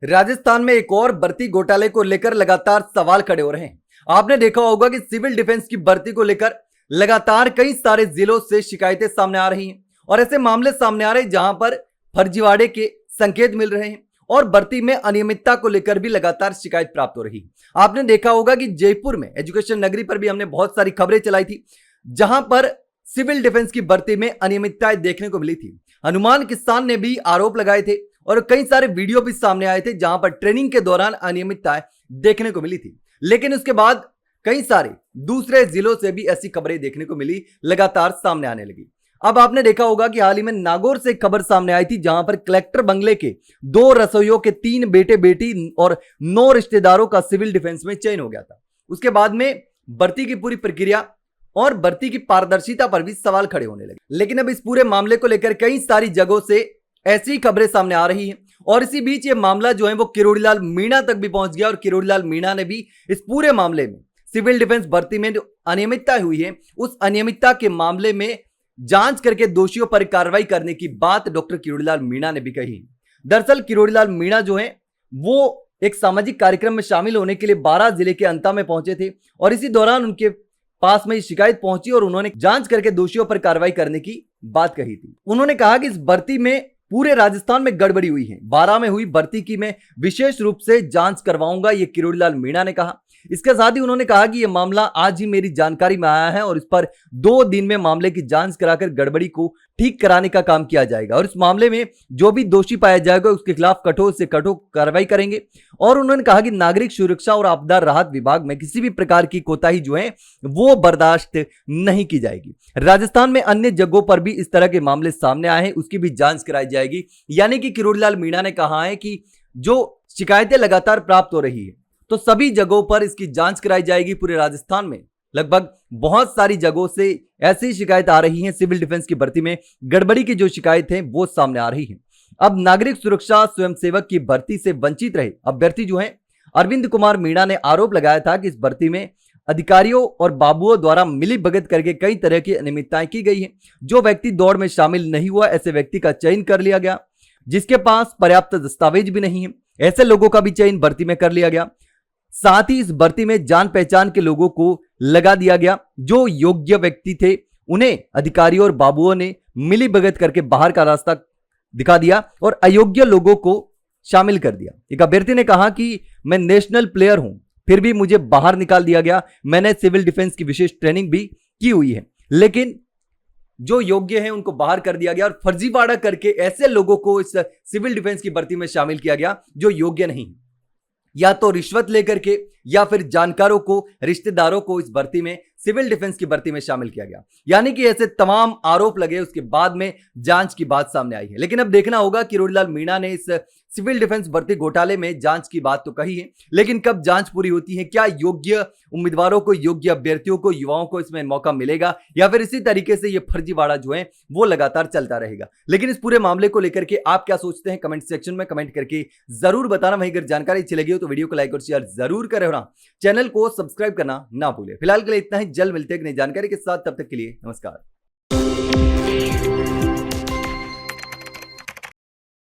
राजस्थान में एक और भर्ती घोटाले को लेकर लगातार सवाल खड़े हो रहे हैं। आपने देखा होगा कि सिविल डिफेंस की भर्ती को लेकर लगातार कई सारे जिलों से शिकायतें सामने आ रही हैं और ऐसे मामले सामने आ रहे हैं जहां पर फर्जीवाड़े के संकेत मिल रहे हैं और भर्ती में अनियमितता को लेकर भी लगातार शिकायत प्राप्त हो रही है। आपने देखा होगा कि जयपुर में एजुकेशन नगरी पर भी हमने बहुत सारी खबरें चलाई थी जहां पर सिविल डिफेंस की भर्ती में अनियमितताएं देखने को मिली थी। हनुमान किसान ने भी आरोप लगाए थे और कई सारे वीडियो भी सामने आए थे जहां पर ट्रेनिंग के दौरान अनियमितताएं देखने को मिली थी। लेकिन उसके बाद कई सारे दूसरे जिलों से भी ऐसी खबरें देखने को मिली, लगातार सामने आने लगी। अब आपने देखा होगा कि हाल ही में नागौर से एक खबर सामने आई थी जहां पर कलेक्टर बंगले के 2 रसोइयों के 3 बेटे बेटी और 9 रिश्तेदारों का सिविल डिफेंस में चयन हो गया था। उसके बाद में भर्ती की पूरी प्रक्रिया और भर्ती की पारदर्शिता पर भी सवाल खड़े होने लगे। लेकिन अब इस पूरे मामले को लेकर कई सारी जगहों से ऐसी खबरें सामने आ रही हैं और इसी बीच ये मामला जो है वो किरोड़ीलाल मीणा तक भी पहुंच गया और किरोड़ीलाल मीणा ने भी इस पूरे मामले में सिविल डिफेंस भर्ती में जो अनियमितता हुई है उस अनियमितता के मामले में जांच करके दोषियों पर कार्रवाई करने की बात डॉक्टर किरोड़ीलाल मीणा ने भी कही। दरअसल किरोड़ीलाल मीणा जो है वो एक सामाजिक कार्यक्रम में शामिल होने के लिए 12 जिले के अंता में पहुंचे थे और इसी दौरान उनके पास में शिकायत पहुंची और उन्होंने जांच करके दोषियों पर कार्रवाई करने की बात कही थी। उन्होंने कहा कि इस भर्ती में पूरे राजस्थान में गड़बड़ी हुई है, 12 में हुई भर्ती की मैं विशेष रूप से जांच करवाऊंगा, ये किरोड़ीलाल मीणा ने कहा। इसके साथ ही उन्होंने कहा कि यह मामला आज ही मेरी जानकारी में आया है और इस पर 2 दिन में मामले की जांच कराकर गड़बड़ी को ठीक कराने का काम किया जाएगा और इस मामले में जो भी दोषी पाया जाएगा उसके खिलाफ कठोर से कठोर कार्रवाई करेंगे। और उन्होंने कहा कि नागरिक सुरक्षा और आपदा राहत विभाग में किसी भी प्रकार की कोताही जो है वो बर्दाश्त नहीं की जाएगी। राजस्थान में अन्य जगहों पर भी इस तरह के मामले सामने आए हैं, उसकी भी जांच कराई जाएगी। यानी कि किरोड़ीलाल मीणा ने कहा है कि जो शिकायतें लगातार प्राप्त हो रही है तो सभी जगहों पर इसकी जांच कराई जाएगी। पूरे राजस्थान में लगभग बहुत सारी जगहों से ऐसी शिकायत आ रही हैं, सिविल डिफेंस की भर्ती में गड़बड़ी की जो शिकायत है वो सामने आ रही है। अब नागरिक सुरक्षा स्वयंसेवक की भर्ती से वंचित रहे अभ्यर्थी जो है अरविंद कुमार मीणा ने आरोप लगाया था कि इस भर्ती में अधिकारियों और बाबुओं द्वारा मिली भगत करके कई तरह की अनियमितताएं की गई है। जो व्यक्ति दौड़ में शामिल नहीं हुआ ऐसे व्यक्ति का चयन कर लिया गया, जिसके पास पर्याप्त दस्तावेज भी नहीं है ऐसे लोगों का भी चयन भर्ती में कर लिया गया। साथ ही इस भर्ती में जान पहचान के लोगों को लगा दिया गया। जो योग्य व्यक्ति थे उन्हें अधिकारियों और बाबुओं ने मिली भगत करके बाहर का रास्ता दिखा दिया और अयोग्य लोगों को शामिल कर दिया। एक अभ्यर्थी ने कहा कि मैं नेशनल प्लेयर हूं फिर भी मुझे बाहर निकाल दिया गया। मैंने सिविल डिफेंस की विशेष ट्रेनिंग भी की हुई है लेकिन जो योग्य है उनको बाहर कर दिया गया और फर्जीवाड़ा करके ऐसे लोगों को इस सिविल डिफेंस की भर्ती में शामिल किया गया जो योग्य नहीं, या तो रिश्वत लेकर के या फिर जानकारों को, रिश्तेदारों को इस भर्ती में सिविल डिफेंस की भर्ती में शामिल किया गया। यानी कि ऐसे तमाम आरोप लगे, उसके बाद में जांच की बात सामने आई है। लेकिन अब देखना होगा कि किरोड़ीलाल मीणा ने इस सिविल डिफेंस भर्ती घोटाले में जांच की बात तो कही है लेकिन कब जांच पूरी होती है, क्या योग्य उम्मीदवारों को, योग्य अभ्यर्थियों को, युवाओं को इसमें मौका मिलेगा या फिर इसी तरीके से ये फर्जीवाड़ा जो है वो लगातार चलता रहेगा। लेकिन इस पूरे मामले को लेकर के आप क्या सोचते हैं कमेंट सेक्शन में कमेंट करके जरूर बताना। वहीं अगर जानकारी अच्छी लगी हो तो वीडियो को लाइक और शेयर जरूर करें, चैनल को सब्सक्राइब करना ना भूलें। फिलहाल के लिए इतना ही, जल्द मिलते हैं एक नई जानकारी के साथ, तब तक के लिए नमस्कार।